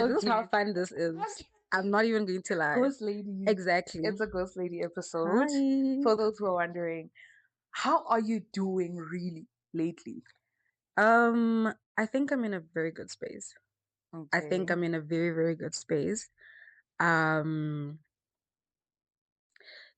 This is how Okay. fun this is. I'm not even going to lie. Ghost lady. Exactly. It's a ghost lady episode. Hi. For those who are wondering, how are you doing really lately? I think I'm in a very good space. I think Okay. I'm in a very, very good space. Um,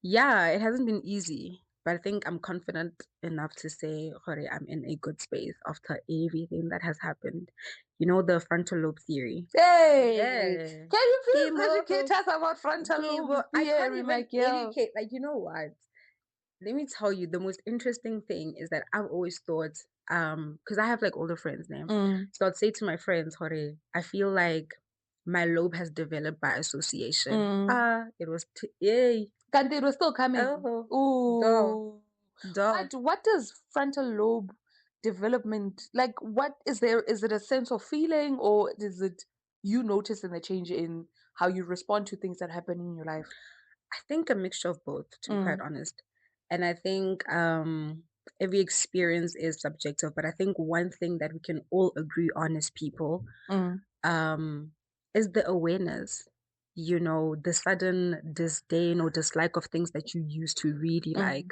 yeah, it hasn't been easy, but I think I'm confident enough to say, Hore, I'm in a good space after everything that has happened. You know, the frontal lobe theory. Hey, Yeah. can you please Kimo, educate us about frontal Kimo. lobe I can't theory, my even girl? educate. Like, you know what? Let me tell you, the most interesting thing is that I've always thought, because I have like older friends now. So I'd say to my friends, Hore, I feel like my lobe has developed by association. It was yay. And it was still coming. Oh, Ooh. duh. What does frontal lobe development like? What is there? Is it a sense of feeling, or is it you noticing the change in how you respond to things that happen in your life? I think a mixture of both, to be quite Mm, honest. And I think every experience is subjective, but I think one thing that we can all agree on as people mm, um, is the awareness. You know, the sudden disdain or dislike of things that you used to really like. mm.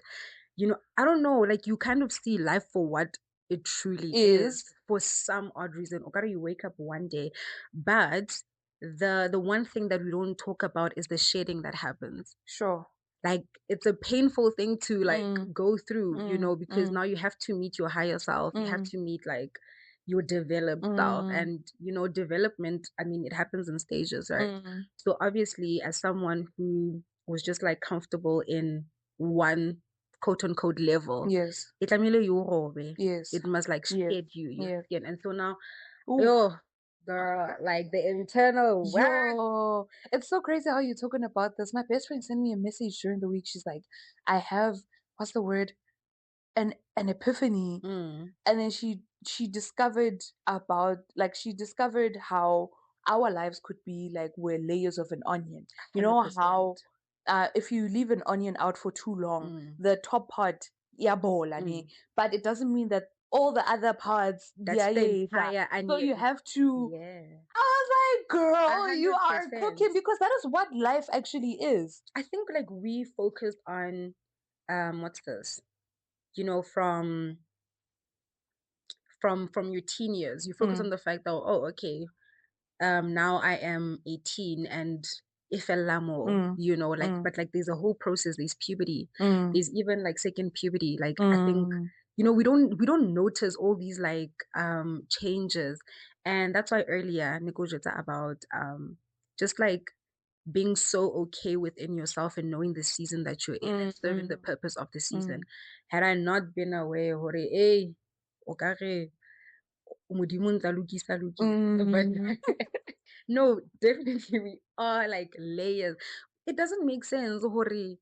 You know, I don't know, like you kind of see life for what it truly is for some odd reason. Okay, you wake up one day, but the one thing that we don't talk about is the shedding that happens. Sure. Like it's a painful thing to like Mm, go through, you know, mm, because mm, now you have to meet your higher self, you have mm, to meet like your developed self. mm, And you know, development, I mean, it happens in stages, right? mm. So obviously, as someone who was just like comfortable in one quote unquote level, Yes. it Yes. it must like Yes. shed you, your Yes. skin. And so now, Ooh. oh girl, like the internal what? Yo, it's so crazy how you're talking about this. My best friend sent me a message during the week. She's like, I have, what's the word? An epiphany. Mm, And then she discovered about like she discovered how our lives could be like we're layers of an onion. You know how 100%. if you leave an onion out for too long, Mm, the top part yabola mm. but it doesn't mean that all the other parts That's the diayeva. entire So you onion. have to Yeah. I was like, A girl, you hundred are percent. cooking because that is what life actually is. I think like we focused on what's this? You know, from your teen years, you focus on Mm, the fact that oh okay, now I am 18 and if lamo, mm, you know, like mm, but like there's a whole process, there's puberty, mm, there's even like second puberty. Like I think, mm. you know, we don't notice all these like changes. And that's why earlier Nico Jota about just like being so okay within yourself and knowing the season that you're in and serving the Mm, purpose of the season. mm, Had I not been aware, hore, eh, okare, Modimo ntla lokisa, lokisa. But mm. no, definitely we are like layers. It doesn't make sense, hore,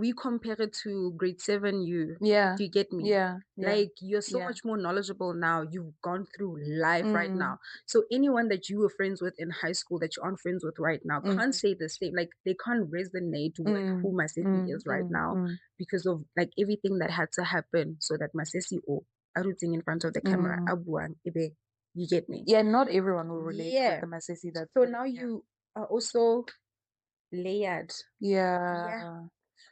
we compare it to grade seven you. Yeah, Do you get me? yeah, yeah, Like you're so yeah. much more knowledgeable now. You've gone through life right Mm, now. So anyone that you were friends with in high school that you aren't friends with right now can't mm, say the same. Like they can't resonate with who mm, Masesi mm, is right mm, now mm, because of like everything that had to happen so that Masesi or everything in front of the camera, mm. abuang, ebe, you get me? Yeah, not everyone will relate with Yeah. the Masisi that's So sitting now here. you are also layered. Yeah. Yeah.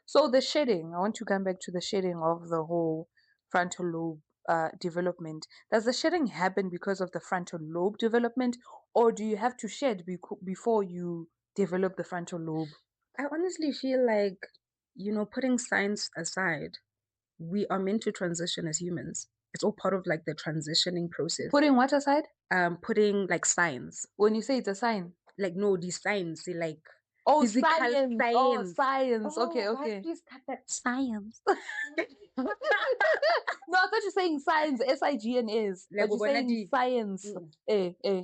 So the shedding, I want to come back to the shedding of the whole frontal lobe development. Does the shedding happen because of the frontal lobe development, or do you have to shed before you develop the frontal lobe? I honestly feel like, you know, putting science aside, we are meant to transition as humans. It's all part of like the transitioning process. Putting what aside? Putting like science, When you say it's a sign. like no, these science, say like Oh, physical science. Oh, science. science. Okay, Oh, guys, okay. please cut that science. No, I thought you're saying science, SIGNS, Like but you're saying Obonadi, science.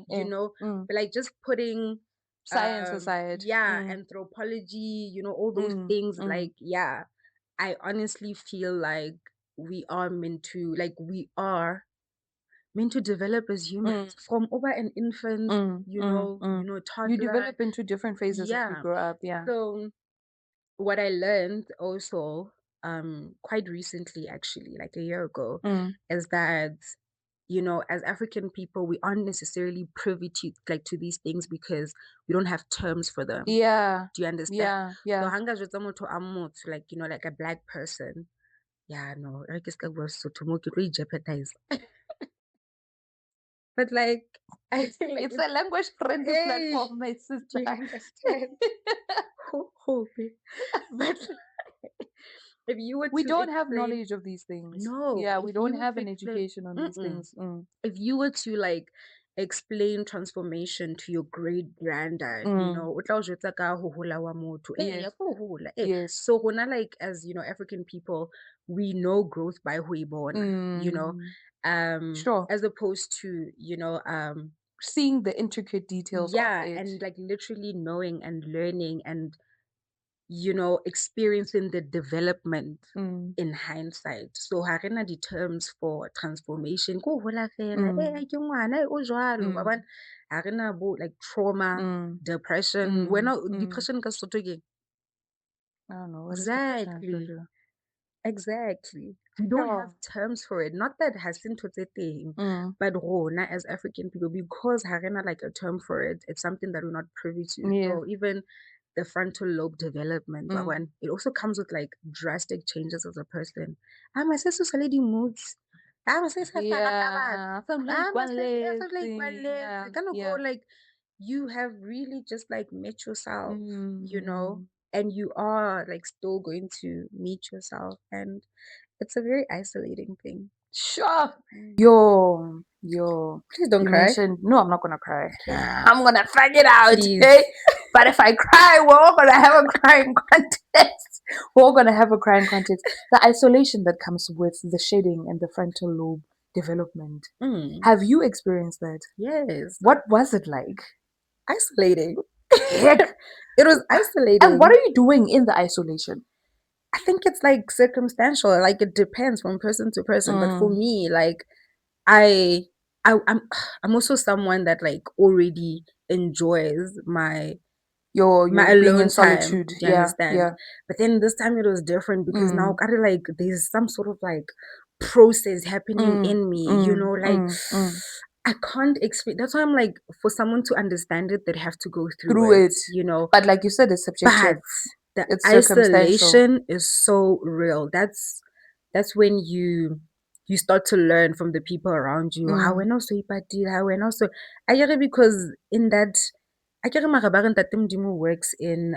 you know, Mm. but like just putting Science aside. yeah, Mm, anthropology, you know, all those mm, things, mm, like yeah, I honestly feel like we are meant to like we are meant to develop as mm, humans from over an infant, mm. You toddler. develop into different phases as you Yeah. grow up. Yeah. So what I learned also quite recently actually, like a year ago, Mm, is that as African people, we aren't necessarily privy to to these things because we don't have terms for them. Yeah. Do you understand? Yeah. So Yeah. hanga jwetsa motho a motsho, like like a black person. Yeah, no, re ke ska bua Sesotho mo ke tlo jeopardize. But like, I feel like It's a language friendly hey, platform, my do sister. you understand? Hope. But if you were We to don't have explain, knowledge of these things. no, Yeah, if we don't you were have to an explain, education on these mm-mm. things. Mm. If you were to like explain transformation to your great granddad, Mm. o tla o jwetsa ka ho hola wa motho. Yes. Ho hola. Yes. So rona, like, as African people, we know growth by ho ibona, Mm. Sure. as opposed to, Seeing the intricate details of yeah, it. and like literally knowing and learning and experiencing the development Mm. in hindsight. So ha rena di-terms for transformation. Ko hola fela, Mm. ke ngwana o jwalo, wa Mm. bona? Ha rena bo like trauma, Mm. depression. Mm. Wena Mm. depression ka Sesotho ke eng? I don't know. What is depression in Exactly. Sotho? Exactly. We don't have Sure. terms for it. Not that has ntho tse teng, Mm. but rona as African people, because ha rena like a term for it, it's something that we're not privy to. Yes. So even the frontal lobe development, Mm. when it also comes with like drastic changes as a person. My sister's already moves. My sister Yeah. Family my sister like Yeah. kind of go Yeah. like you have really just like met yourself, Mm. and you are like still going to meet yourself, and it's a very isolating thing. Sure. Yo. Please don't You cry. mentioned, no, I'm not gonna cry. I'm gonna fag it out, Please. okay? But if I cry, we're all gonna have a crying contest. We're all gonna have a crying contest. The isolation that comes with the shedding and the frontal lobe development. Mm, Have you experienced that? yes. What was it like? Isolating. Heck. It was And what isolating. are you doing in the isolation? I think it's like circumstantial. Like it depends from person to person. But for Mm. me, like I, I'm I'm also someone that like already enjoys my You're being in alone time. solitude. Do you Yeah, understand? yeah. But then this time it was different because now Mm. gotta like there's some sort of like process happening Mm. in me, Mm. like Mm. Mm. I can't explain. That's why I'm like, for someone to understand it, they'd have to go through Through it. it. But like you said, it's subjective. But the It's circumstantial. isolation is so real. That's when you start to learn from the people around you. How Mm. when also ipatile, how when also I get it because in that I get mara ba re Ntate Modimo works In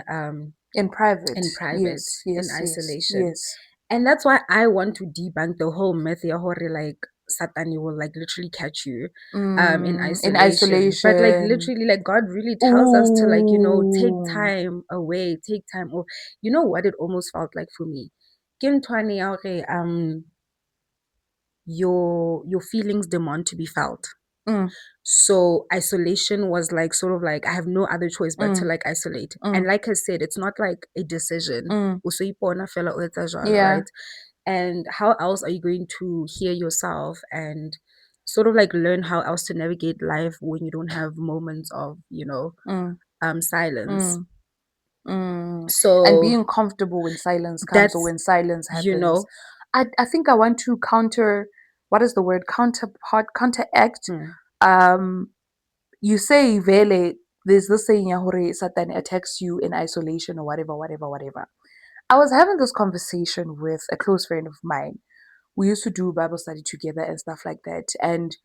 private. in private, Yes, in yes, yes, isolation. yes. And that's why I want to debunk the whole myth ya hore like Satani will like literally catch you in In isolation. But like isolation. literally like God really tells us to like, take Ooh. time away, take time or you know what it almost felt like for me. Ke nthwane ya hore, your feelings demand to be felt. Mm. So isolation was like sort of like I have no other choice but to Mm. like isolate. And Mm. like I said, it's not like a decision. Mm. O so ipona fela o etsa jwalo, Yeah. right? And how else are you going to hear yourself and sort of like learn how else to navigate life when you don't have moments of, Mm. silence? Mm. Mm. And So being comfortable when silence comes or that's, when silence you happens. know, I think I want to counter, what is the word? Counteract. hmm, Um, you say, Vele, there's this saying, ya hore Satan attacks you in isolation or whatever, whatever, whatever. I was having this conversation with a close friend of mine. We used to do Bible study together and stuff like that. And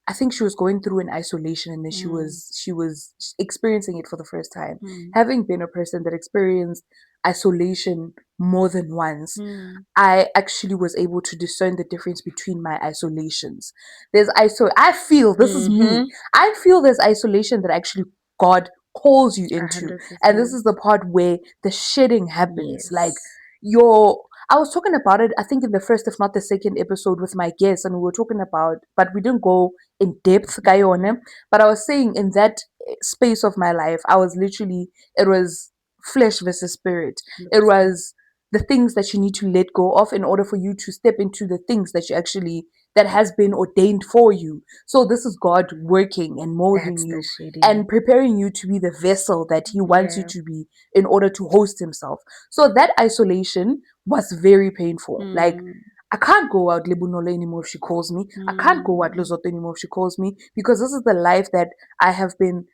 I think she was going through an isolation and then hmm, she was experiencing it for the first time. hmm, Having been a person that experienced isolation more than once, hmm, I actually was able to discern the difference between my isolations. I feel this is me. mm-hmm, I feel there's isolation that actually God calls you into. And this 100%. is the part where the shedding happens. Like Yes. your I was talking about it, I think, in the first, if not the second episode with my guests, and we were talking about, but we didn't go in depth, Mm-hmm, Gayone. But I was saying in that space of my life, I was literally, it was flesh versus spirit. It 100%. was the things that you need to let go of in order for you to step into the things that you actually, that has been ordained for you. So this is God working and molding That's the you shitty. and preparing you to be the vessel that He wants you Yeah. to be in order to host Himself. So that isolation was very painful. Like Mm. I can't go out Libunola anymore if she calls me. I can't go out Mm. Lesotho anymore if she calls me, because this is the life that I have been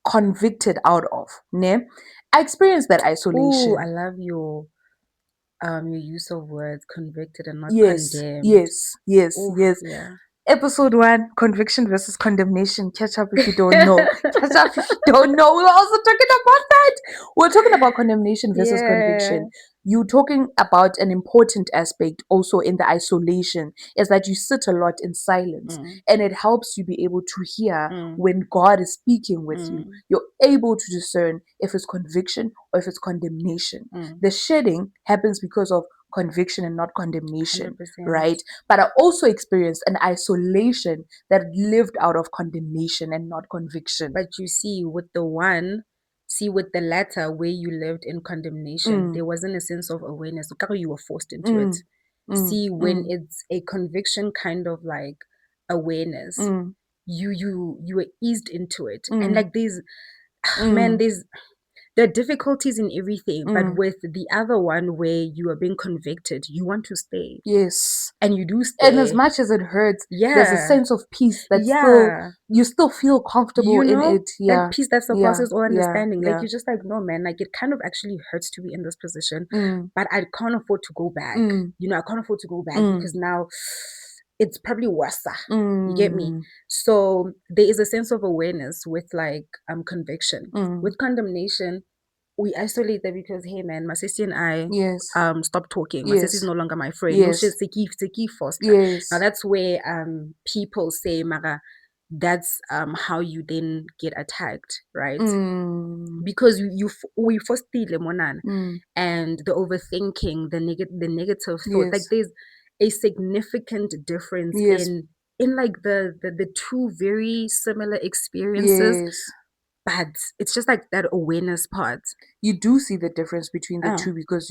convicted out of. Ne? I experienced that Oh, I isolation. love your use of words convicted and not Yes, condemned. yes, yes, Oh, yes. yeah. Episode 1, conviction versus condemnation. Catch up if you don't know. Catch up if you don't know. We're also talking about that. We're talking about condemnation versus Yeah. conviction. You talking about an important aspect also in the isolation is that you sit a lot in silence, Mm, and it helps you be able to hear mm, when God is speaking with you. mm, You're able to discern if it's conviction or if it's condemnation. mm. The shedding happens because of conviction and not condemnation, 100%. right? But I also experienced an isolation that lived out of condemnation and not conviction. But you see, with the latter where you lived in condemnation, Mm, there wasn't a sense of awareness. You were forced into it. mm, mm, See, when mm, it's a conviction kind of like awareness, mm, you were eased into it. And mm, like there's man, mm, there are difficulties in everything, but mm. with the other one where you are being convicted, you want to stay. Yes. And you do And as stay. much as it hurts, there's a Yeah. sense of peace that still, Yeah. you still feel comfortable You in know, it. that Yeah. peace that Yeah. surpasses all Yeah. understanding. Like Yeah. you're just like, no, man, like it kind of actually hurts to be in this position, Mm, but I can't afford to go back. mm, I can't afford to go back mm, because now it's probably worse. You get me? mm, So there is a sense of awareness with like conviction. mm. With condemnation, we isolate that because hey man, my sister and I Yes. stopped talking. My sister is Yes. no longer my friend. No shit, Yes. Seki Foster. Now Yes. that's where people say, Mara, that's how you then get attacked, right? Mm, Because we first monana, mm. and the overthinking, the negative thought. Like Yes. there's a significant difference Yes. in like the two very similar experiences, Yes. but it's just like that awareness part. You do see the difference between the Oh. two, because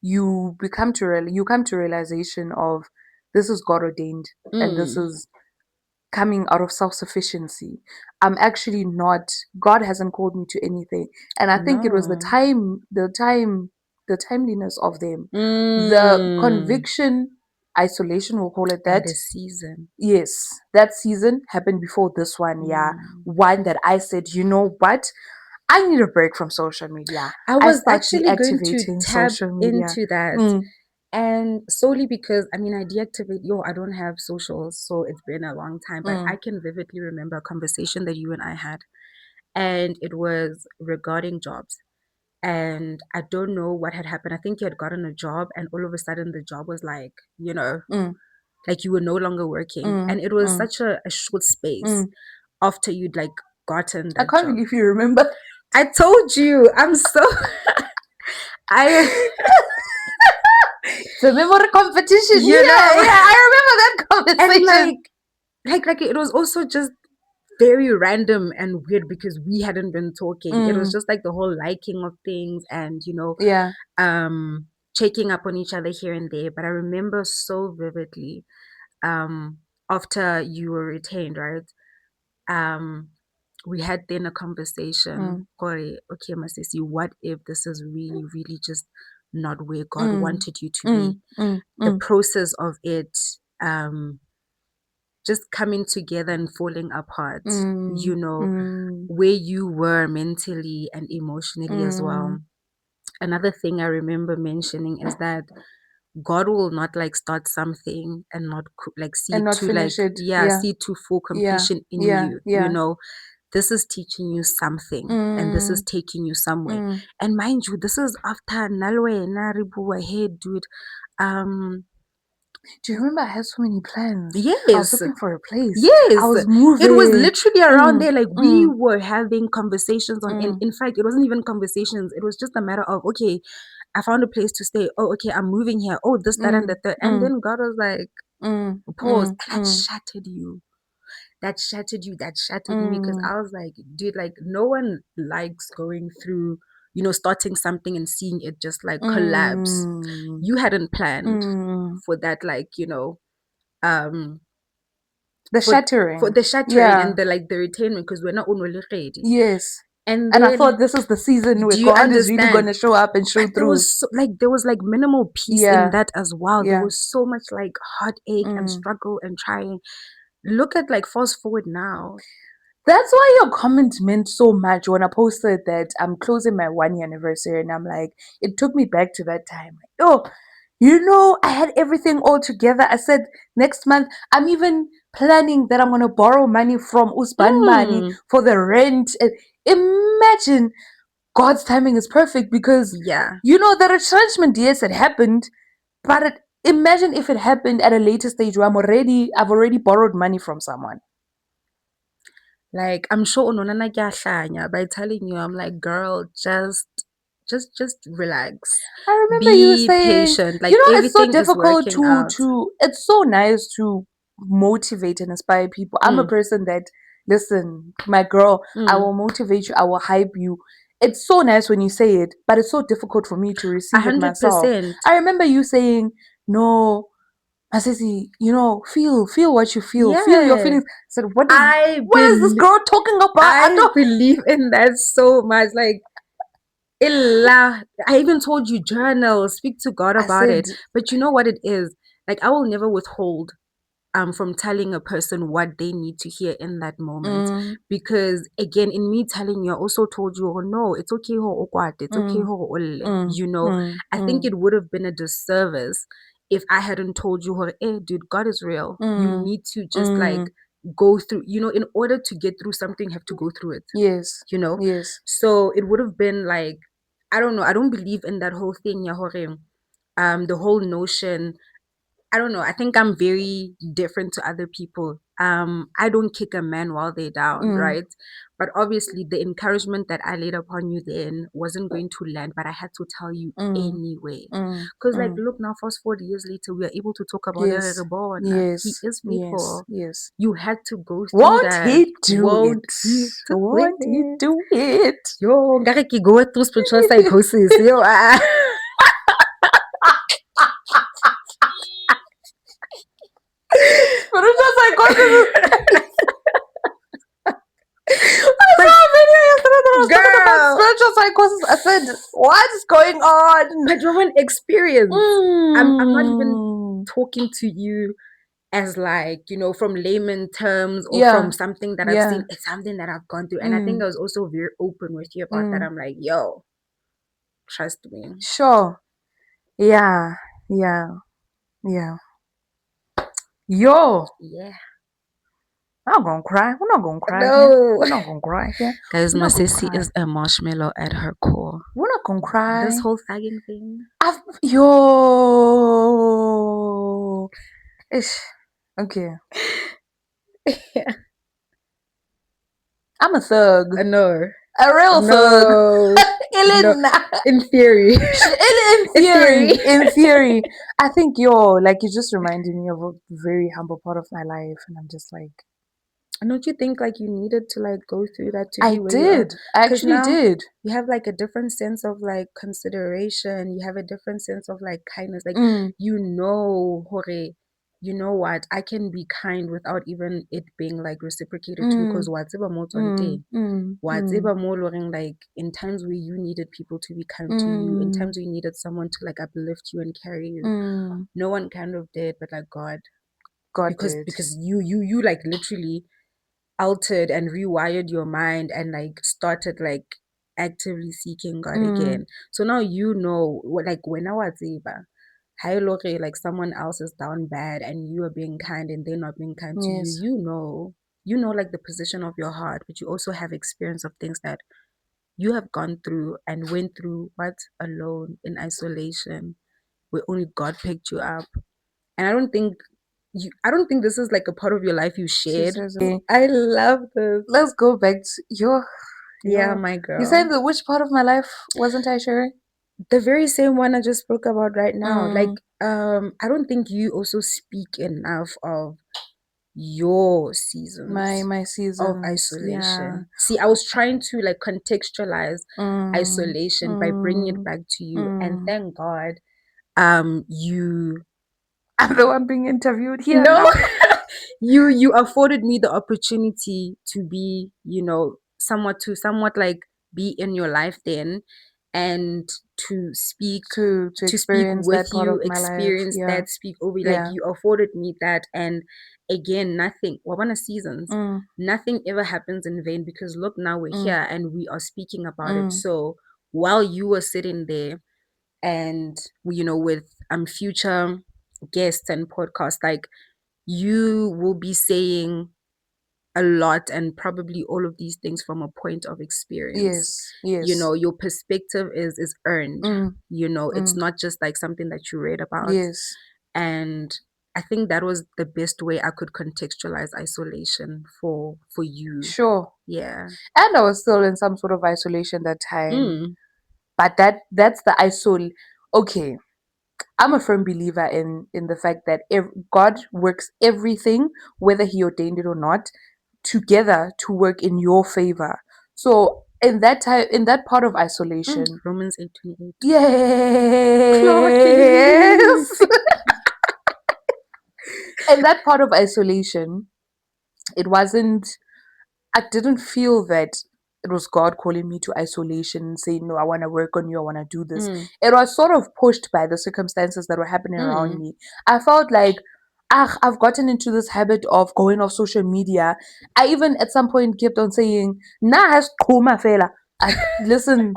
you become to you come to realization of this is God ordained, and this Mm. is coming out of self-sufficiency. I'm actually not, God hasn't called me to anything. And I think it was No. the timeliness of them. The Mm. conviction, isolation, we'll call it And that. the season. Yes, that season happened before this one, yeah. Mm. One that I said, you know what? I need a break from social media. I I was start actually going to deactivating tab social media. into that. Mm, And solely because, I mean, I deactivate, I don't have socials, so it's been a long time, but I mm, can vividly remember a conversation that you and I had. And it was regarding jobs. And I don't know what had happened. I think you had gotten a job, and all of a sudden the job was mm, like you were no longer working. mm, And it was mm, such a short space mm. after you'd like gotten I that can't job. believe you remember. I told you, I'm so I It's a memory competition. you Yeah, know yeah, I remember that and conversation. like it was also just very random and weird because we hadn't been talking. It was Mm, just like the whole liking of things and yeah. um checking up on each other here and there. But I remember so vividly um after you were retained, right? Um we had then a conversation. Mm, Corey, okay, my sissy, what if this is really, really just not where God mm, wanted you to be? mm, mm, The mm, process of it just coming together and falling apart, mm, mm, where you were mentally and emotionally as well. mm. Another thing I remember mentioning is that God will not like start something and not like And not finish it. Yeah, see to full yeah, completion in yeah, you. yeah. This is teaching you something and this is Mm, taking you somewhere. mm. And mind you, this is after Nalwe Naribu ahead, dude. Um, Do you remember I had so many plans? I was yes, looking for a place. I yes. was It was moving. literally around Mm, there. Like we mm, were having conversations on, and mm, in fact, it wasn't even conversations. It was just a matter of, okay, I found a place to stay. Oh, okay, I'm moving here. Oh, this, that, and the mm, third. And mm, then God was like, mm, pause. mm, And that mm, shattered you. That shattered you. That shattered me because mm, I was like, dude, like no one likes going through, starting something and seeing it just like collapse. mm, You hadn't planned mm. for that, um, The for shattering. the shattering and Yeah. the retainment because we're not only ready. Yes. And And I then, thought this is the season where do you God is really understand? going to show up and show But through. there was like minimal peace in Yeah, that as well. There yeah. was so much like heartache and struggle and trying. Look at like fast forward now. That's why your comment meant so much when I posted that I'm closing my 1 year anniversary, and I'm like, it took me back to that time. Oh, I had everything all together. I said next month, I'm even planning that I'm gonna borrow money from Usban Money Mm, for the rent. And imagine God's timing is perfect because yeah. the retrenchment, yes, it happened, but imagine if it happened at a later stage where I've already borrowed money from someone. Like I'm sure unonana kyahlanya by telling you, I'm like, girl, just relax. I remember you Be saying, patient. Like it's so everything is difficult working out. it's so nice to motivate and inspire people. I'm a Mm, person that, listen, my girl, I mm. will motivate you, I will hype you. It's so nice when you say it, but it's so difficult for me to receive it myself. 100%. I remember you saying, no, Asisi, feel what you feel your Yeah. feelings. I said, I what is this believe girl talking about? I I don't. believe in that so much. Like illa. I even told you journal, speak to God I about said, it. But you know what it is? Like I will never withhold from telling a person what they need to hear in that moment. mm, Because again, in me telling you, I also told you, oh no, it's okay ho okwate, it's okay mm, ho ole. mm, mm, I think mm, it would have been a disservice if I hadn't told you, hey, dude, God is real. You mm, need to just like mm. go through, in order to get through something, you have to go through it, Yes, you know? yes. So it would have been like, I don't know, I don't believe in that whole thing, ya hore, the whole notion. I don't know. I think I'm very different to other people. I don't kick a man while they're down, Mm, right? But obviously, the encouragement that I laid upon you then wasn't going to land, but I had to tell you mm, anyway. mm, Because, like, mm. look now, fast forward years later, we are able to talk about Yes, Reborn. He yes, is yes, faithful. yes. You had to go through Won't that. he do Won't it? he do Won't he it? do it? Yo, ngake ke go through spiritual psychosis. Yo, Spiritual psychosis is I saw but a video yesterday that was talking about girl, spiritual psychosis. I said, what is going on? but from an experience, I'm not even Mm. talking to you as like, from layman terms or from Yeah, something that I've yeah. seen. It's something that I've gone through. And I think Mm, I was also very open with you about that. mm. I'm like, yo, trust me. Sure. Yeah, yeah, yeah. Yo, Yeah. we're not gonna cry. We're not gonna cry here. No. We're not gonna cry here. Guys, We're my not gonna sissy cry. is a marshmallow at her core. We're not gonna This cry. whole sagging thing. Yo. Ish. Okay. Yeah. I'm a thug. No. A real thug. No. No. Elena. In theory. In In theory. theory, I think like you just reminded me of a very humble part of my life, and I'm just like, And don't you think like you needed to like go through that to I be where you are? did. I Because actually now did. you have like a different sense of like consideration. You have a different sense of like kindness. Like Mm, hore, you know what? I can be kind without even it being like reciprocated to you. Because mm, what's mo mm, mm, what's mm, mo like in times where you needed people to be kind to you, in mm, times where you needed someone to like uplift you and carry you. mm. No one kind of did, but like God. God Because did. you like literally altered and rewired your mind and like started like actively seeking God Mm, again. So now like when I was able, hi look like someone else is down bad and you are being kind and they're not being kind to you, yes. like the position of your heart, but you also have experience of things that you have gone through and went through what alone in isolation where only God picked you up. And I don't think this is like a part of your life you She shared. says, okay, I love this. let's go back to Yeah, your. my You said girl. that which part of my life wasn't I sharing? The very same one I just spoke about right now. Mm, Like, I don't think you also speak enough of your seasons my of seasons, yeah. isolation. See, I was trying to like contextualize Mm, isolation by bringing it mm, back to you, and mm. thank God, you I'm the one being interviewed here no, now. you afforded me the opportunity to be, somewhat like be in your life then, and to speak To to speak experience with that part you, of my life. experience Yeah. that, speak over, like Yeah. you afforded me that. And again, nothing, wabana seasons, Mm, nothing ever happens in vain, because look, now we're mm, here and we are speaking about it. mm. So while you were sitting there and, with future guests and podcasts, like, you will be saying a lot, and probably all of these things from a point of experience. Yes. Yes. Your perspective is earned. Mm, It's mm. not just like something that you read about. Yes. And I think that was the best way I could contextualize isolation for you. Sure. Yeah. And I was still in some sort of isolation that time. Mm. But that's the isol. Okay, I'm a firm believer in the fact that God works everything, whether He ordained it or not, together to work in your favor. So in that time, in that part of isolation, Romans 8:28. Clocking. yes, in that part of isolation, it wasn't. I didn't feel that it was God calling me to isolation and saying, no, I want to work on you, I want to do this. Mm. It was sort of pushed by the circumstances that were happening around Mm. me. I felt like, I've gotten into this habit of going off social media. I even at some point kept on saying, nah, has koma fela. Listen,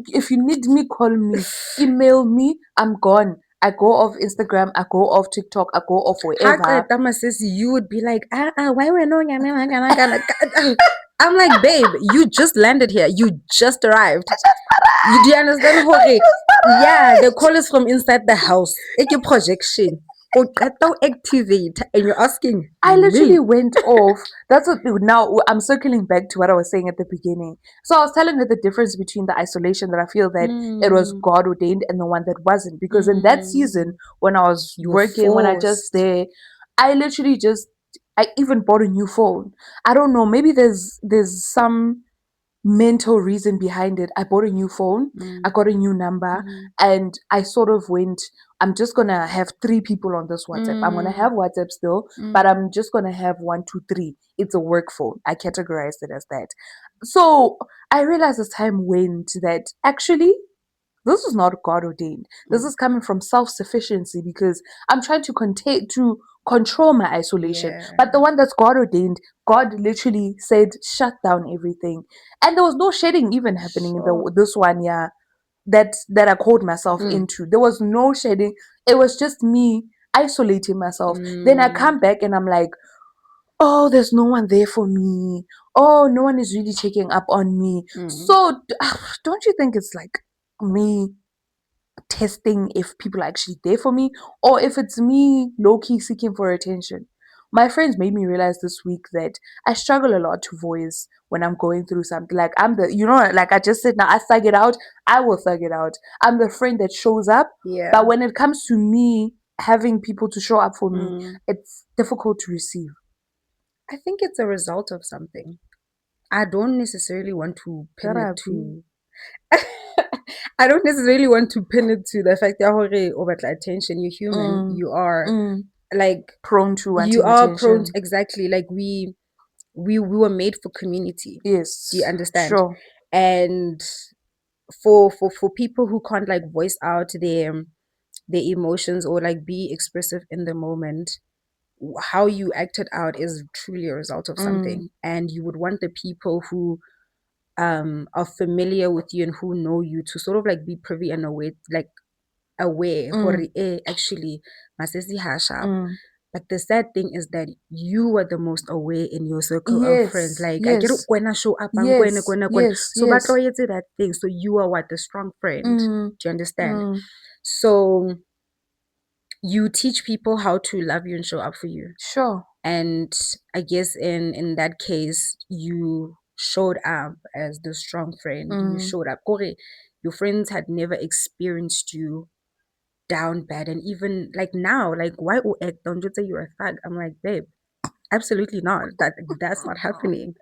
if you need me, call me, email me, I'm gone. I go off Instagram, I go off TikTok, I go off wherever. Says you would be like, why we're no I'm like, babe, you just landed here. You just arrived. Do you understand, Jorge? Yeah, the call is from inside the house. It's your projection. Activate, and you're asking I literally me. went off. That's what now I'm circling back to what I was saying at the beginning. So I was telling her the difference between the isolation that I feel that it was Mm, God ordained and the one that wasn't. Because in that season, mm, when I was you were working, when I just forced. there, I literally just I even bought a new phone. I don't know, maybe there's some mental reason behind it. I bought a new phone, I Mm, got a new number, mm, and I sort of went, I'm just gonna have three people on this WhatsApp. I'm gonna mm, have WhatsApp still, but mm, I'm just gonna have one, two, three. It's a work phone. I categorized it as that. So I realized as time went that actually this is not God ordained. This mm. is coming from self-sufficiency because I'm trying to control my isolation. Yeah, But the one that's God ordained, God literally said, shut down everything. And there was no shedding even happening in sure. the this one, yeah, that I called myself Mm, into. There was no shedding. It was just me isolating myself. Then I mm, come back and I'm like, oh, there's no one there for me. Oh, no one is really checking up on me. mm. So don't you think it's like me testing if people are actually there for me or if it's me low-key seeking for attention? My friends made me realize this week that I struggle a lot to voice when I'm going through something. Like I'm the, like I just said now, I thug it out, I will thug it out. I'm the friend that shows up, Yeah. but when it comes to me having people to show up for me, Mm. it's difficult to receive. I think it's a result of something. I don't necessarily want to pin it Therapy. to I don't necessarily want to pin it to the fact that over attention. You're human. Mm, You are mm. like Prone to you wanting are prone to, attention. exactly, like we were made for community. Do you Yes, understand? sure. And for people who can't like voice out their emotions or like be expressive in the moment, how you acted out is truly a result of Mm, something. And you would want the people who are familiar with you and who know you to sort of like be privy and aware, like aware, mm, hore, actually masesi ha sharp. mm. But the sad thing is that you were the most aware in your circle of friends. Yes, Like, I get yes, when I show up, I'm yes, going. yes, So, but yes. that thing. So, you are what? The strong friend. Mm, Do you understand? mm. So, you teach people how to love you and show up for you. Sure. And I guess in that case, you showed up as the strong friend. You Mm, showed up. Kore, your friends had never experienced you down bad. And even like now, like, why act? Don't you say you're a thug? I'm like, babe, absolutely not. That's not happening.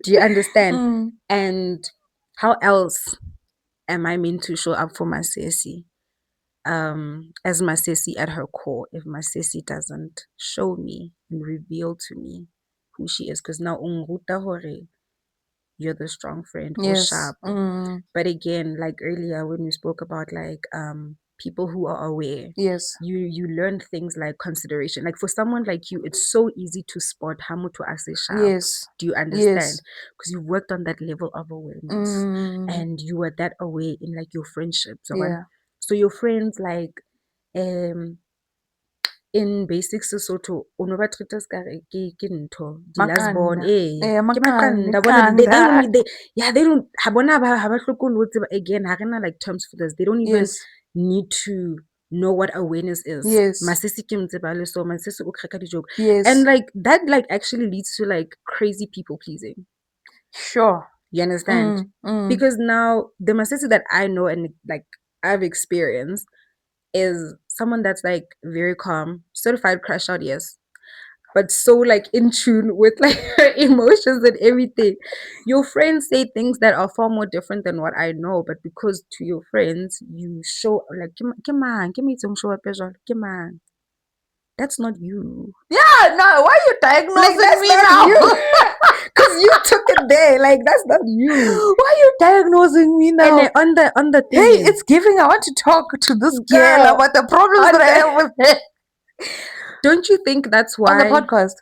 Do you understand? mm. And how else am I meant to show up for my sissy? As my sissy at her core, if my sissy doesn't show me and reveal to me who she is, because now unguta hore you're the strong friend who's Yes. sharp. But again, like earlier when we spoke about like people who are aware, Yes. you learn things like consideration. Like for someone like you, it's so easy to spot how to say sharp. Yes. Do you understand? Yes. Because you worked on that level of awareness Mm. and you were that aware in like your friendships. Yeah. So your friends like in basic Sesotho o no ba treat-a se kare ke ntho di-last born Makanda. ke Makanda. maqanda bona they don't need they don't ha bona ha ba hloke le ho tseba again ha rena like terms for this they don't even Yes. need to know what awareness is Yes. masisi ke mtseba le so masisi o crack di-joke Yes. and like that like actually leads to like crazy people pleasing. Sure. You understand? Because now the masisi that I know and like I've experienced is someone that's like very calm, certified crash out, yes, but so like in tune with like her emotions and everything. Your friends say things that are far more different than what I know, but because to your friends you show like "Ke mang? Show up as well. Ke mang?" That's not you. Yeah, no, why are you Like diagnosing that's me not now? you. Cause you took it there. Like that's not you. Why are you diagnosing me And now? on the thing Hey, is, it's giving. I want to talk to this girl girl, about the problems that on I the have with her don't you think that's on the why? podcast.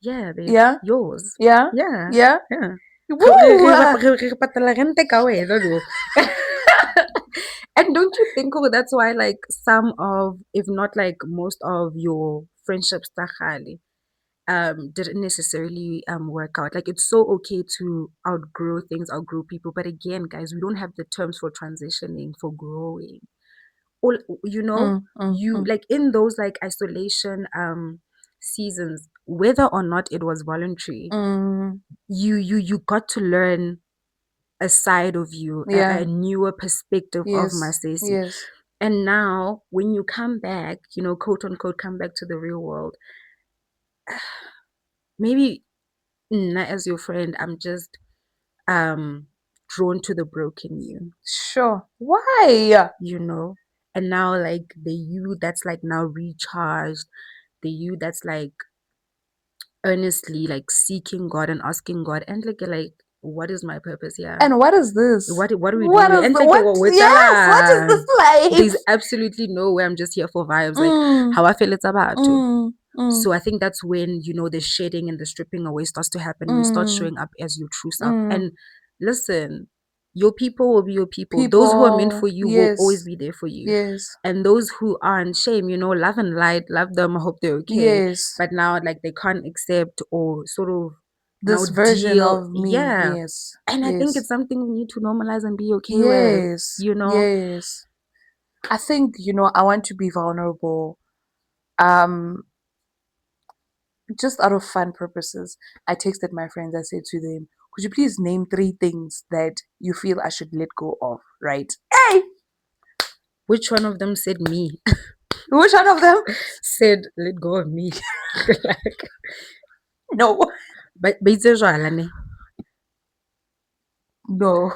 Yeah, babe. Yeah, Yours. yeah, Yeah. yeah. Yeah. Woo! Re patala rente ka wena lo. And don't you think that's why like some of if not like most of your friendships tsa kgale, didn't necessarily work out. Like it's so okay to outgrow things, outgrow people. But again, guys, we don't have the terms for transitioning, for growing. All you know, you like in those like isolation seasons, whether or not it was voluntary, you got to learn a side of you, Yeah. a newer perspective of Yes. Masesi. Yes. And now when you come back, you know, quote unquote, come back to the real world, maybe as your friend, I'm just drawn to the broken you, Sure. Why? you know? And now like the you that's like now recharged, the you that's like earnestly like seeking God and asking God and like what is my purpose here? And what is this? What are we doing What here? is And the like what? with Yes. What is this there's life? absolutely no way I'm just here for vibes. Like Mm, how I feel it's about to. mm, So I think that's when, you know, the shedding and the stripping away starts to happen and you start mm, showing up as your true self. mm. And listen, your people will be your people. Those who are meant for People. you will always Yes. be there for you. Yes. And those who aren't, shame, you know, love and light, love them, I hope they're okay. Yes. But now like they can't accept or sort of now This version deal. of me. Yeah. Yes. And I think Yes. it's something we need to normalize and be okay with, Yes. you know? Yes. I think, I want to be vulnerable. Um, just out of fun purposes, I texted my friends. I said to them, "Could you please name 3 things that you feel I should let go of?" Right? Hey, Which one of them said me? which one of them? Said, let go of me. Like, No, ba itse jwala ne? no,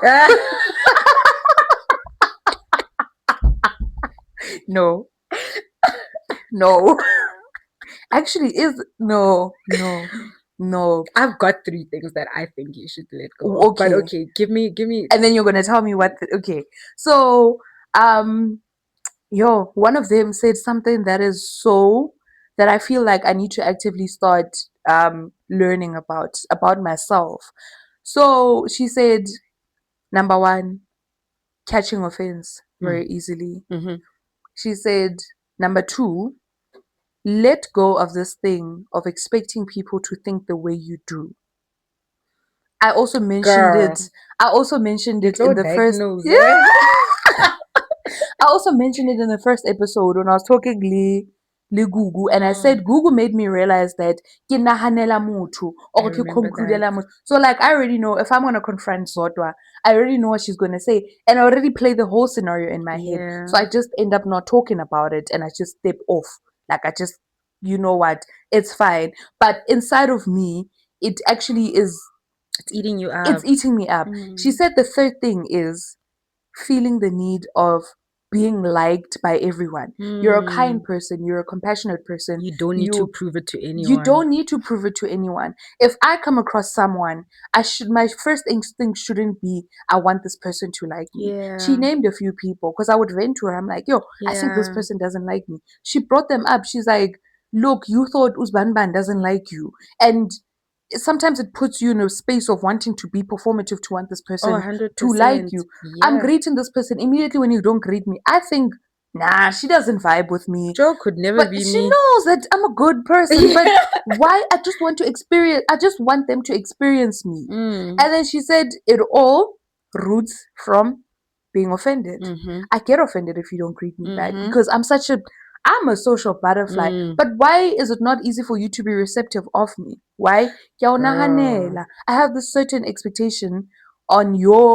no, no. Actually, is no, no, no. I've got 3 things that I think you should let go of. But Okay, okay, give me. and then you're gonna tell me what. Okay, so one of them said something that is so that I feel like I need to actively start learning about myself. So she said, number one, catching offense very easily. Mm-hmm. She said, number two, let go of this thing of expecting people to think the way you do. I also mentioned it. Girl, I also mentioned you it in don't the first. diagnose, Yeah. eh? I also mentioned it in the first episode when I was talking le Gugu, and I said Gugu made me realize that ke nahanela motho I or ke remember that. concludela motho. So like I already know if I'm gonna confront Zodwa, I already know what she's gonna say, and I already play the whole scenario in my head. Yeah. So I just end up not talking about it, and I just step off. Like I just, you know what, it's fine. But inside of me, it actually is. It's eating you It's up. eating me up. She said the third thing is feeling the need of being liked by everyone. You're a kind person, you're a compassionate person. You don't need to prove it to You anyone. don't need to prove it to anyone. If I come across someone, my first instinct shouldn't be I want this person to like me. Yeah. She named a few people because I would vent to her. I'm like, yo, I think this Yeah. person doesn't like me. She brought them up. She's like, look, you thought Uzbanban doesn't like you. And sometimes it puts you in a space of wanting to be performative to want this Oh, person 100%. to like you. I'm Yeah. greeting this person immediately when you don't greet me. I think, nah, she doesn't vibe with me. Joe could never But be she me. knows that I'm a good person. But why? I just want to experience. I just want them to experience me. And then she said it all roots from being offended. I get offended if you don't greet me back because I'm a social butterfly. But why is it not easy for you to be receptive of me? Why? I have this certain expectation on your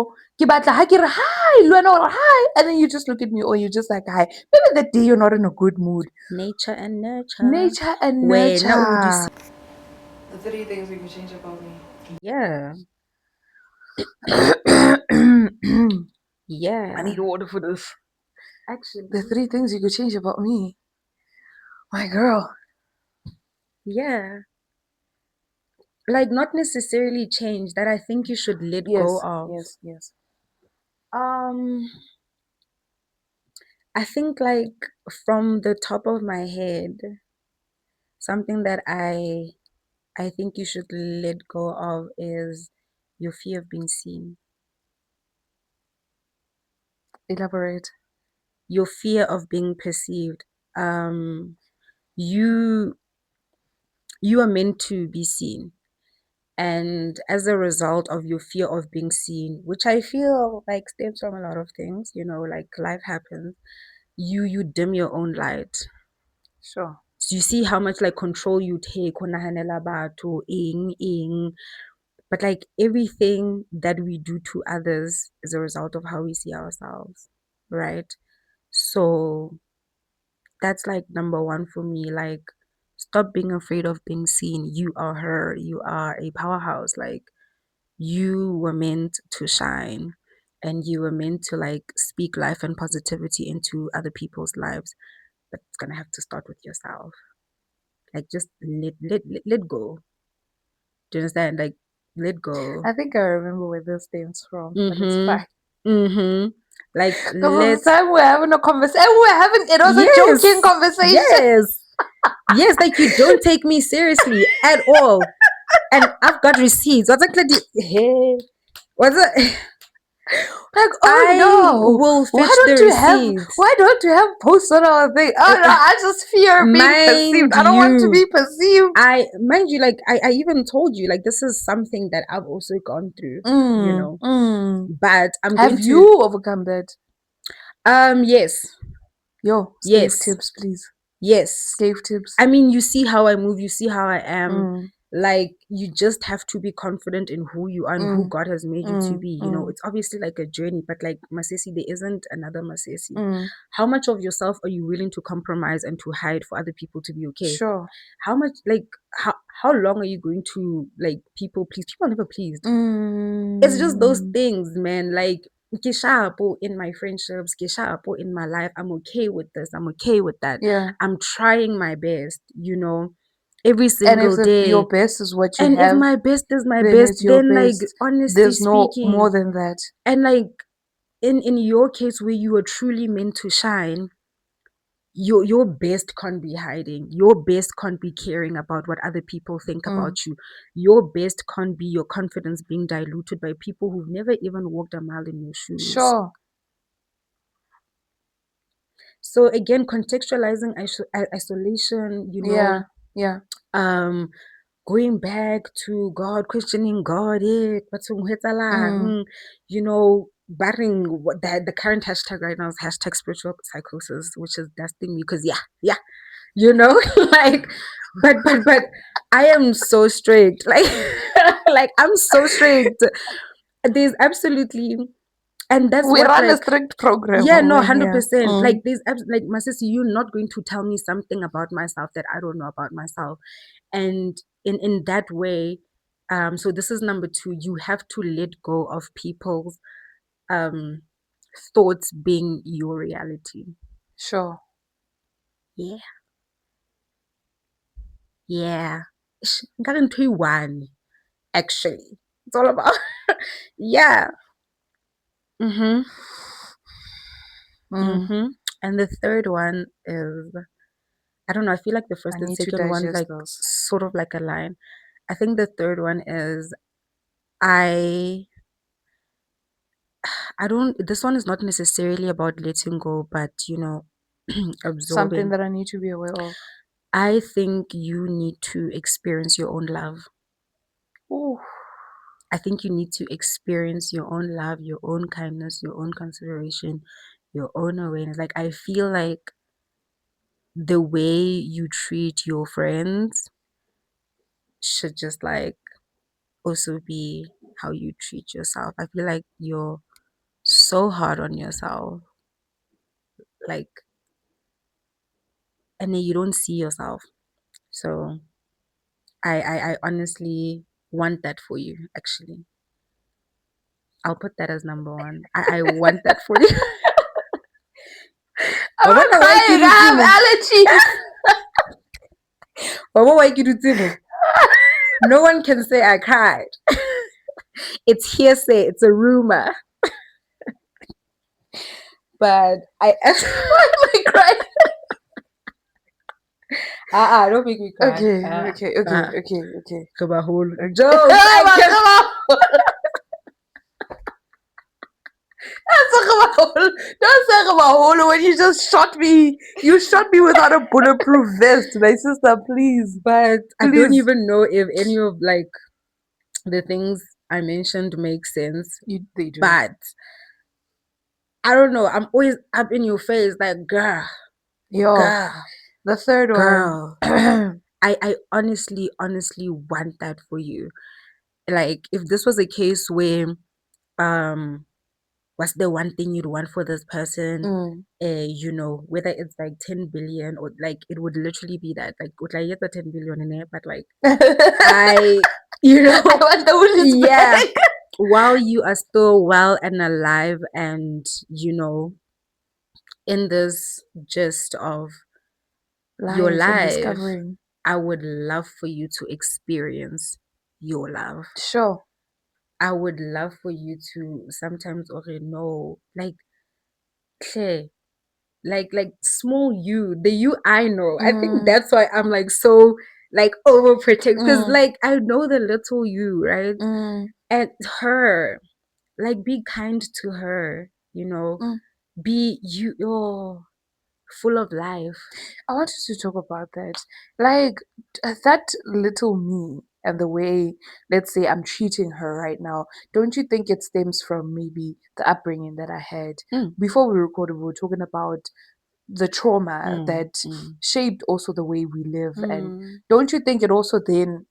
ke batla ha ke re, hi, le wena o re, hi, and then you just look at me or you're just like hi. Maybe that day you're not in a good mood. Nature and nurture. Nature and Wait, now would you nurture. see? The 3 things we could change about me. Yeah. Yeah. I need water for this. Actually. The 3 things you could change about me. My girl. Yeah. Like not necessarily change that I think you should let go of. Yes. I think like from the top of my head, something that I think you should let go of is your fear of being seen. Elaborate. Your fear of being perceived. You you are meant to be seen. And as a result of your fear of being seen, which I feel like stems from a lot of things, like life happens, you dim your own light. Sure. So you see how much like control you take, ho nahanela batho, eng. But like everything that we do to others is a result of how we see ourselves, right? So that's like number one for me. Like, stop being afraid of being seen. You are her. You are a powerhouse. Like, you were meant to shine and you were meant to like speak life and positivity into other people's lives. But it's gonna have to start with yourself. Like, just let go. Do you understand? Like, let go. I think I remember where this stems from, but it's Mm-hmm. fine. Mm-hmm. Like, Because the time we're having a conversation, it was a yes, joking conversation. yes, yes. Like, you don't take me seriously at all, and I've got receipts. What's like, hey, what's it? Like, oh I no, will fetch the receipts. why don't you have posts on our thing? Oh no, I just fear being perceived. Mind I don't want to you, be perceived. mind you, like I even told you, like this is something that I've also gone through, But I'm going Have to you overcome that? yes. Yo, Scave Yes. tips, please. Yes. Scave tips. I mean, you see how I move, you see how I am. Like, you just have to be confident in who you are and who God has made you to be. It's obviously like a journey, but like Masesi, there isn't another Masesi. How much of yourself are you willing to compromise and to hide for other people to be okay? Sure. How much, like, how long are you going to, like, people please? People are never pleased. It's just those things, man. Like, Kishapo in my friendships, Kishapo in my life. I'm okay with this. I'm okay with that. Yeah. I'm trying my best, every single and if day. your best is what you And have, if my best is my then best, it's your then like best. honestly There's no speaking, more than that. and like in your case where you are truly meant to shine, your best can't be hiding. Your best can't be caring about what other people think about you. Your best can't be your confidence being diluted by people who've never even walked a mile in your shoes. Sure. So again, contextualizing isolation, Yeah. Going back to God, questioning God, barring what the current hashtag right now is hashtag spiritual psychosis, which is dusting me because like, but I am so strict, like, like I'm so strict. There's absolutely, and that's We what run a like. strict program. Yeah, no, over here. 100%. Like, there's like my sister, you're not going to tell me something about myself that I don't know about myself. And in that way, so this is number two, you have to let go of people's thoughts being your reality. Sure. Yeah. Yeah. Got into one, actually. It's all about yeah. Mm-hmm. Mm, Mm-hmm. And the third one is I don't know, I feel like the I first and need to second one digest like those. sort of like a line. I think the third one is I I don't this one is not necessarily about letting go, but Something absorbing. that I need to be aware of. I think you need to experience your own love. Ooh. I think you need to experience your own love, your own kindness, your own consideration, your own awareness. Like, I feel like the way you treat your friends should just like also be how you treat yourself. I feel like you're so hard on yourself, like, and then you don't see yourself. So I honestly want that for you, actually. I'll put that as number one. I want that for you. I'm not Wabona why crying. I have allergies. Wabona why no one can say I cried. It's hearsay, it's a rumor. But I Why am I crying? don't make me cry. Okay, okay, okay, okay, okay. Kabahul. Okay. Jokes, I can Come on. Don't talk about holo when you just shot me. You shot me without a bulletproof vest, my sister. Please, but I don't please. even know if any of like the things I mentioned make sense. They do. But I don't know. I'm always up in your face, like Yo, girl, the third one. girl. I honestly want that for you. Like if this was a case where um what's the one thing you'd want for this person, Mm. whether it's like 10 billion or like it would literally be that like would I get the 10 billion in there, but like I I want the Woolies yeah, back. while you are still well and alive and in this gist of your Life and life, discovering. I would love for you to experience your love. Sure. I would love for you to sometimes already know, like, clear, like small you, the you I know. I think Mm, that's why I'm like so like overprotective because mm, like I know the little you, right? mm, And her, like, be kind to her, mm. be you, oh, full of life. I wanted to talk about that. Like, that little me and the way, let's say, I'm treating her right now, don't you think it stems from maybe the upbringing that I had? Mm, Before we recorded, we were talking about the trauma mm, that mm, shaped also the way we live. And mm, don't you think it also then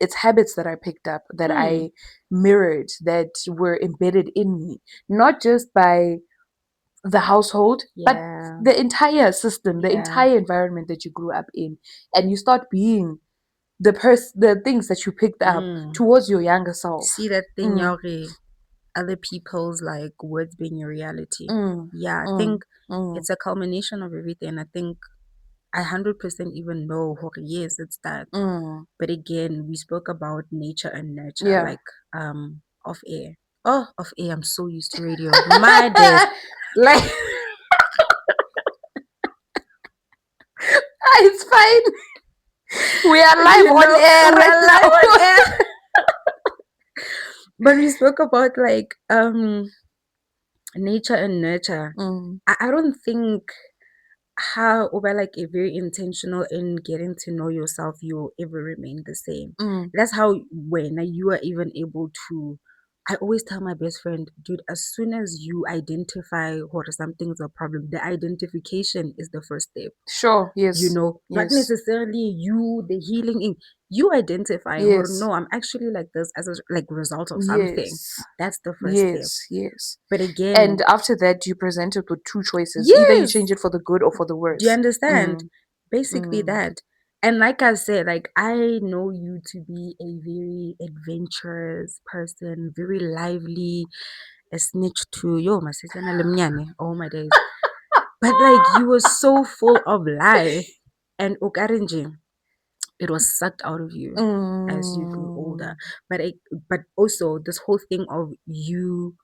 it's habits that I picked up, that mm. I mirrored, that were embedded in me, not just by the household, but Yeah, the entire system, the yeah. entire environment that you grew up in, and you start being the things that you picked up Mm. towards your younger self. See that thing, Mm, Yori? Other people's like words being your reality. mm, Yeah, I mm, think mm, it's a culmination of everything. I think I 100% even know, okay, yes, it's that. mm. But again, we spoke about nature and nurture, Yeah. like off air. Oh, off air, I'm so used to radio. My days. Like, It's fine. We are live on air we right are live on now. air. But we spoke about like nature and nurture. Mm, I don't think how over like a very intentional in getting to know yourself, you'll ever remain the same. mm. That's how when you are even able to I always tell my best friend, dude, as soon as you identify what something's a problem, the identification is the first step. Sure. Yes. Not Yes. necessarily you, the healing in you identifying, or Yes. no, I'm actually like this as a like result of something. Yes. That's the first step. Yes. Yes. But And again, after that, you present it with two choices. Either you yes, change it for the good or for the do you worse. understand? Mm, Basically mm. that. And like I said, like I know you to be a very adventurous person, very lively, a snitch to yo masetsana le mnyane. Oh my days. But like you were so full of life and okarenje, it was sucked out of you as you grew older. But also this whole thing of you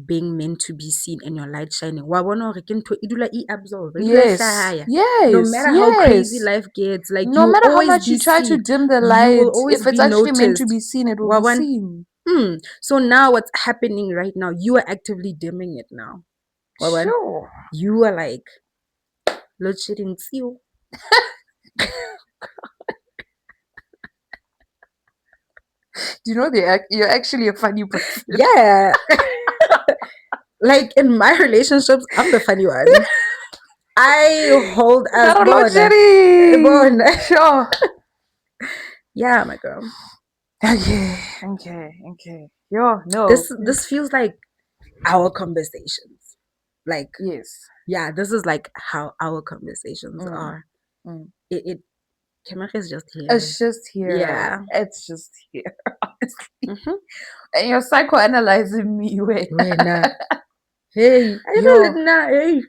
being meant to be seen and your light shining. Wa bona hore ke ntho e dula e absorb, e dula e Yes, hlaya. No yes, matter how crazy yes. life gets, like No you'll matter how always much be you try to seen. dim the You will light, always if it's be actually meant to noticed. be seen, it will be Wawan. seen. So now what's happening right now, you are actively dimming it now. Wawan. Sure. You are like, load shedding you. Do you know you're actually a funny person? Yeah. Like in my relationships, I'm the funny one. I hold as Load bona. shedding. Bona. Sure. Yeah, my girl. Okay. Yo, no. This feels like our conversations. Like, Yes. yeah, this is like how our conversations Mm, are. mm. It Kemach is just here. It's just here. Yeah. It's just here, honestly. Mm-hmm. And you're psychoanalyzing me. Wait. Wena. Hey. I Yo. don't know. Hey.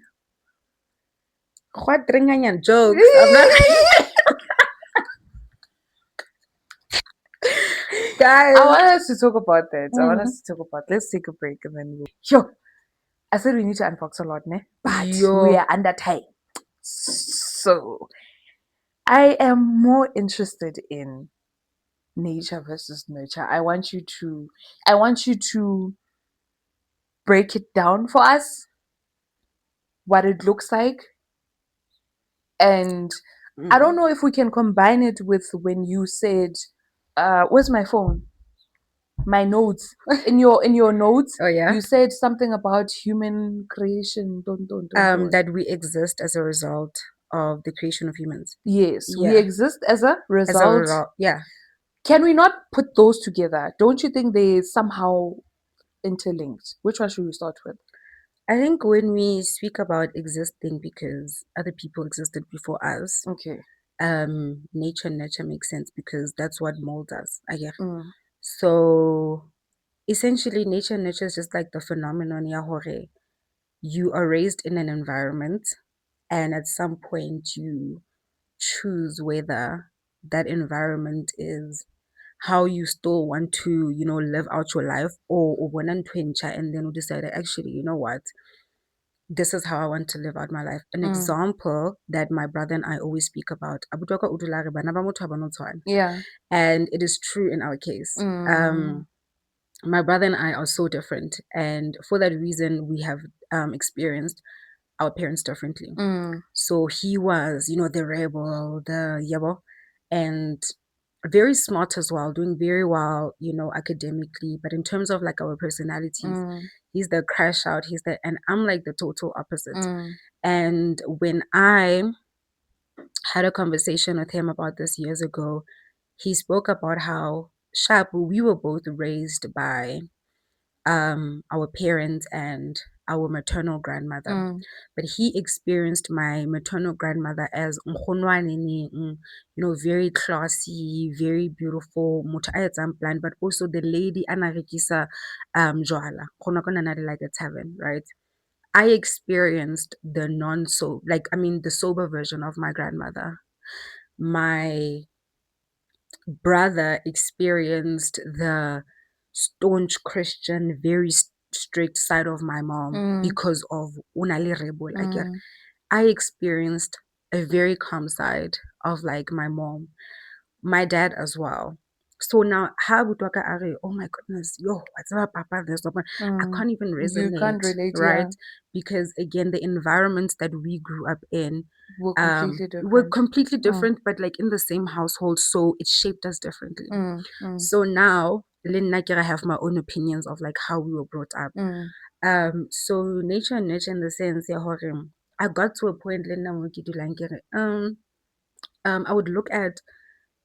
What ringanyan jokes? I'm not I guys. want us to talk about that. I want Mm. us to talk about. Let's take a break and then we'll. Yo, I said we need to unbox a lot, ne? But we Yo. are under time. So I am more interested in nature versus nurture. I want you to break it down for us, what it looks like. And I don't Mm. know if we can combine it with when you said, where's my phone? My notes. In your notes, Oh yeah. you said something about human creation. Don't. That we exist as a result of the creation of humans. Yes, we Yeah. exist as a As a result. result. Yeah. Can we not put those together? Don't you think they somehow interlinked? Which one should we start with? I think when we speak about existing because other people existed before us, Okay. nature and nurture makes sense because that's what molds us. I guess. Mm, So essentially nature and nurture is just like the phenomenon ya hore you are raised in an environment and at some point you choose whether that environment is how you still want to, live out your life or when and then you decide actually, you know what, this is how I want to live out my life. An mm, example that my brother and I always speak about, "Abutwaka udula re bana ba motho ha ba no tshwana." yeah. And it is true in our case. Mm, My brother and I are so different, and for that reason, we have experienced our parents differently. mm, So he was, the rebel, the yabo, and very smart as well, doing very well, academically. But in terms of like our personalities, mm, he's the crash out. And I'm like the total opposite. mm, And when I had a conversation with him about this years ago, he spoke about how sharp we were both raised by our parents and our maternal grandmother. mm, But he experienced my maternal grandmother as nkgonwane, very classy, very beautiful, motho a etsang plan, but also the lady a na rekisa jwala. Gona kwana na le like a tavern, right? I experienced the the sober version of my grandmother. My brother experienced the staunch Christian, very strict side of my mom mm, because of unali rebel. mm, I experienced a very calm side of like my mom, my dad as well. So now, how would oh my goodness, yo, what's up, Papa? I mm. can't even You can't resonate, relate, right? yeah. Because again, the environments that we grew up in We're completely were different. completely Mm, different, but like in the same household, so it shaped us differently. mm, So now, Lynn I have my own opinions of like how we were brought up. mm, So nature and nurture in the sense, yeah, I got to a point, Lynn I would look at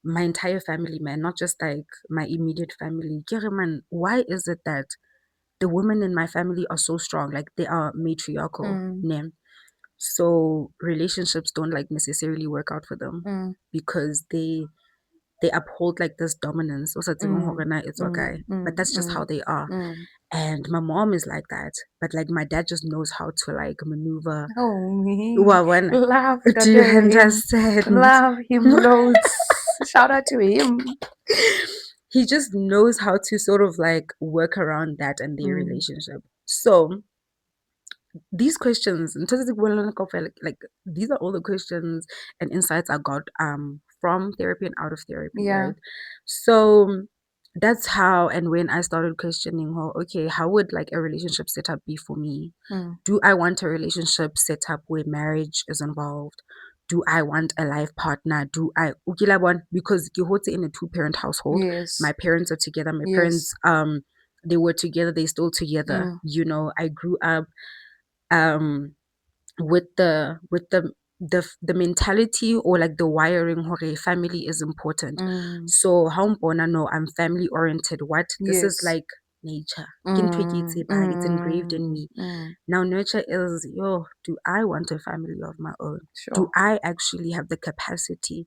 my entire family, man, not just like my immediate family. Kere man, why is it that the women in my family are so strong? Like they are matriarchal, mm, ne? So relationships don't like necessarily work out for them mm, because they uphold like this dominance. Also, it's okay, but that's just how they are. And my mom is like that, but like my dad just knows how to like maneuver. Oh, me. Wawan, Love do you him. understand? Love him loads. Shout out to him. He just knows how to sort of like work around that and their relationship. So these questions, in terms of like these are all the questions and insights I got from therapy and out of therapy, Yeah. right? So that's how and when I started questioning her, okay, how would like a relationship setup be for me? Do I want a relationship set up where marriage is involved? Do I want a life partner? Do I because in a two-parent household. Yes. My parents are together. My Yes. parents they were together, they still together. You know, I grew up um with the mentality or like the wiring hore family is important. So how mpona, no, I'm family oriented. What this is Yes. like nature. It's engraved in me. Now nurture is, yo, do I want a family of my own? Sure. Do I actually have the capacity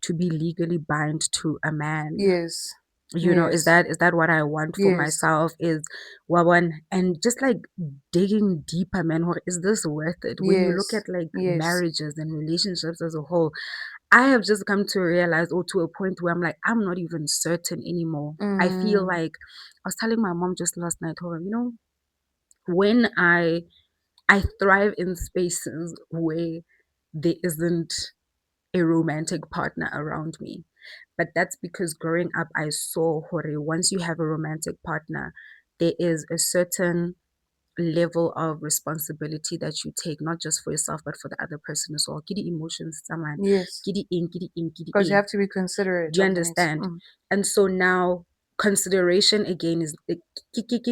to be legally bound to a man? Yes. You know, is that what I want for myself? Is wawan, and just like digging deeper, man, is this worth it? When you look at like marriages and relationships as a whole, I have just come to realize, or to a point where I'm like, I'm not even certain anymore. I feel like I was telling my mom just last night, you know, when I thrive in spaces where there isn't a romantic partner around me. But that's because growing up, I saw hore, once you have a romantic partner, there is a certain level of responsibility that you take, not just for yourself, but for the other person as well. Giddy emotions, someone. Yes. Giddy in, giddy in, giddy Because in. you have to be considerate. Do you understand? And so now consideration again is the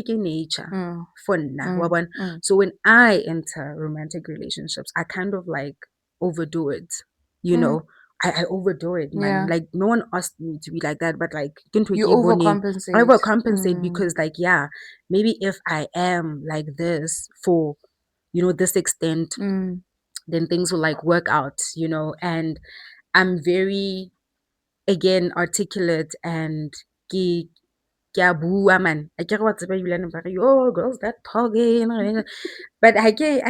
nature for now. So when I enter romantic relationships, I kind of like overdo it. You know, I overdo it, man. Like no one asked me to be like that, but like you overcompensate. I overcompensate because like, yeah, maybe if I am like this for, you know, this extent, then things will like work out, you know. And I'm very, again, articulate and ke a bua, man. I care what oh, girls that talking, but I get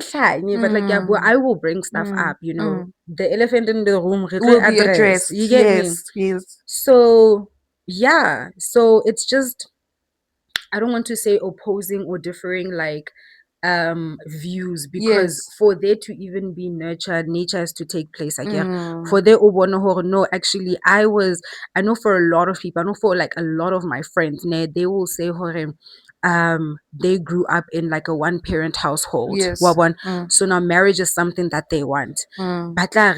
shy, but like I will bring stuff up, you know. The elephant in the room Will be address. addressed. You get me? Yes. So yeah, so it's just, I don't want to say opposing or differing like views, because for there to even be nurtured, nature has to take place. I guess for there no, actually I know for a lot of people, I know for like a lot of my friends, they will say they grew up in like a one parent household. So now marriage is something that they want. Batla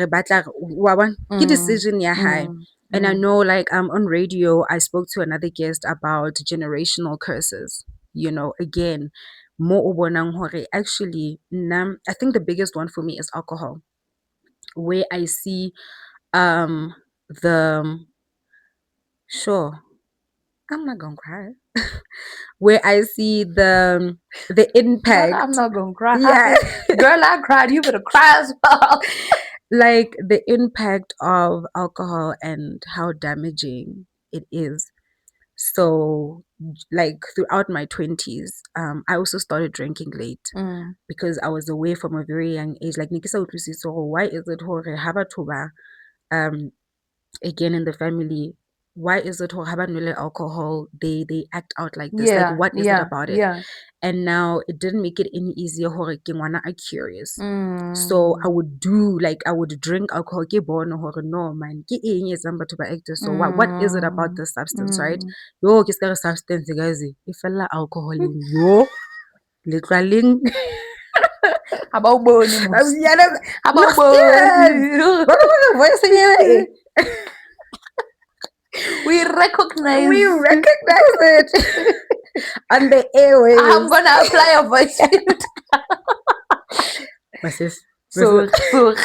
ke decision ya high. And I know like on radio I spoke to another guest about generational curses. You know, again, more ubonang hore actually I think the biggest one for me is alcohol, where I see the sure, I'm not gonna cry. Where I see the impact. But I'm not gonna cry. Yeah. Girl, I cried. You better cry as well. Like the impact of alcohol and how damaging it is. So like throughout my 20s, I also started drinking late because I was away from a very young age. Like Nikisa Utlusi, so why is it hore habatuba again in the family? Why is it hore habanule alcohol? They act out like this. Like what is it about it? And now it didn't make it any easier hore ke ngwana a curious. So I would drink alcohol ke bona hore no man ke eng etsang batho ba act so what is it about this substance, right? Yo ke se substance guys e fella alcohol yo letlwaleng abawuboni mos abawuboni we recognize it on the airwaves. I'm gonna apply a voice filter.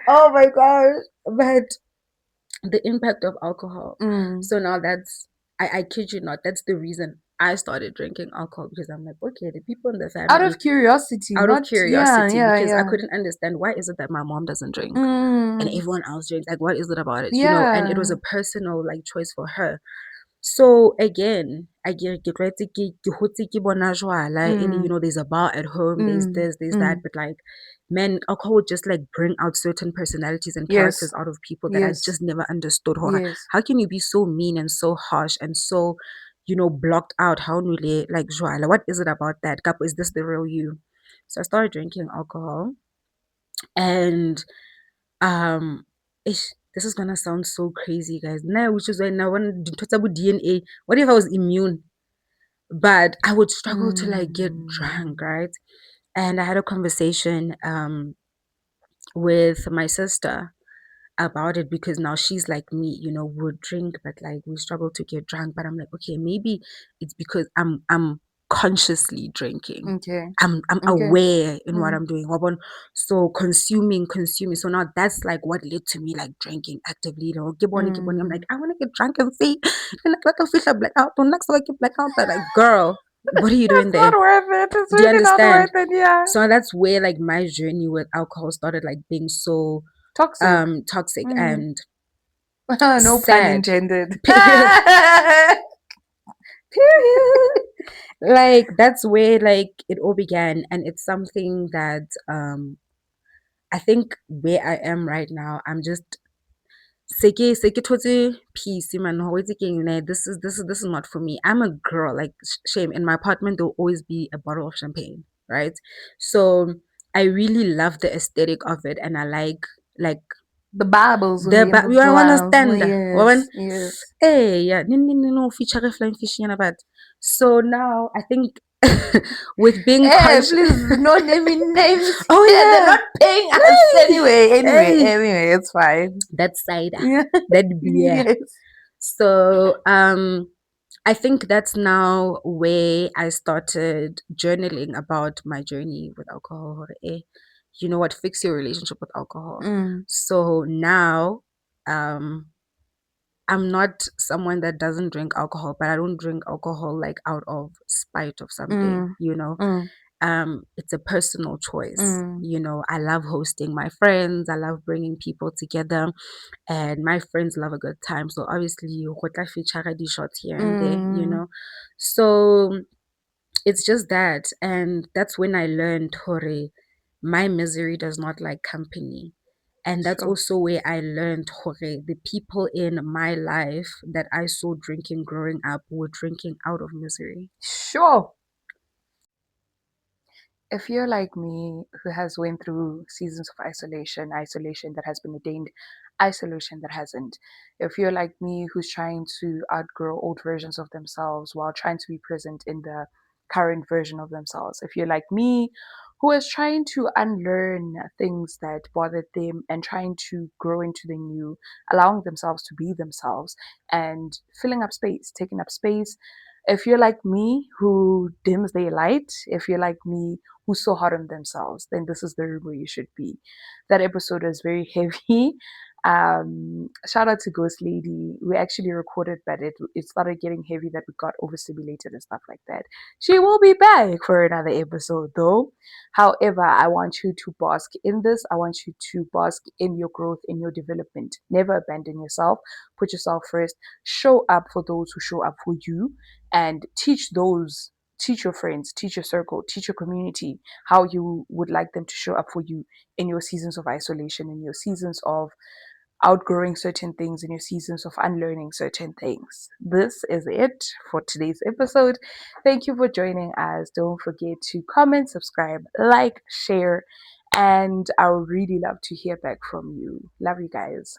Oh my gosh. But the impact of alcohol. So now that's, I kid you not, that's the reason I started drinking alcohol because I'm like, okay, the people in the Out family, of curiosity, out of not yeah, curiosity, yeah, because I yeah. couldn't understand why is it that my mom doesn't drink and Mm, everyone else drinks. Like, what is it about it? And it was a yeah. personal like choice for her. So again, I get ready ke hotse ke bona jwala, Mm, there's a bar at home, there's mm, this, there's that, mm. but like, man, alcohol would just like bring out certain personalities and characters Yes, out of people that I yes, just never understood. Hora, yes. how can you be so mean and so harsh and so, blocked out? How nule like jwala? What is it about that? Kapo, is this the real you? So I started drinking alcohol, and um, this is gonna sound so crazy, guys. Now, which is why now when talk about DNA, what if I was immune? But I would struggle to like get drunk, Mm, right? And I had a conversation with my sister about it because now she's like me, would drink, but like we struggle to get drunk. But I'm like, okay, maybe it's because I'm consciously drinking. okay, I'm okay. aware in what Mm. I'm doing. Wabon. So consuming. So now that's like what led to me like drinking actively. Keep on. I'm like, Mm. I want to get drunk and see. And like a fish black out. Don't like so I get black out. But like, girl, what are you doing It's not there? worth it. It's Do you really not worth understand? it. Yeah. So that's where like my journey with alcohol started like being so Toxic. toxic Mm. and No pun sad. intended. Period. Like that's where like it all began, and it's something that I think where I am right now, I'm just seke thotse peace man. This is not for me. I'm a girl, like shame. In my apartment there'll always be a bottle of champagne, right? So I really love the aesthetic of it, and I like The Bibles on the the but end you of glass. understand woman. Yes, yes. Hey, yeah, no feature flying fish, but so now I think with being Hey, conscious. please, no naming names Oh here. They're yeah, not paying us hey, anyway. Anyway, hey, anyway, it's fine. that cider, Yeah. that beer. Yes. So I think that's now where I started journaling about my journey with alcohol. You know what? Fix your relationship with alcohol. Mm, So now, um, I'm not someone that doesn't drink alcohol, but I don't drink alcohol like out of spite of something, mm, mm, It's a personal choice. mm, I love hosting my friends. I love bringing people together, and my friends love a good time. So obviously, you feature the shots here and there, mm. So it's just that, and that's when I learned, Hore, my misery does not like company. And that's Sure. also where I learned, Hore, the people in my life that I saw drinking growing up were drinking out of misery. Sure. If you're like me who has went through seasons of isolation that has been ordained, isolation that hasn't, if you're like me who's trying to outgrow old versions of themselves while trying to be present in the current version of themselves, if you're like me who is trying to unlearn things that bothered them and trying to grow into the new, allowing themselves to be themselves and filling up space, taking up space. If you're like me who dims their light, if you're like me who's so hard on themselves, then this is the room where you should be. That episode is very heavy. Shout out to Ghost Lady. We actually recorded, but it started getting heavy that we got overstimulated and stuff like that. She will be back for another episode though. However, I want you to bask in this. I want you to bask in your growth, in your development. Never abandon yourself. Put yourself first. Show up for those who show up for you, and teach your friends, teach your circle, teach your community how you would like them to show up for you in your seasons of isolation, in your seasons of outgrowing certain things, in your seasons of unlearning certain things. This is it for today's episode. Thank you for joining us. Don't forget to comment, subscribe, like, share, and I would really love to hear back from you. Love you guys.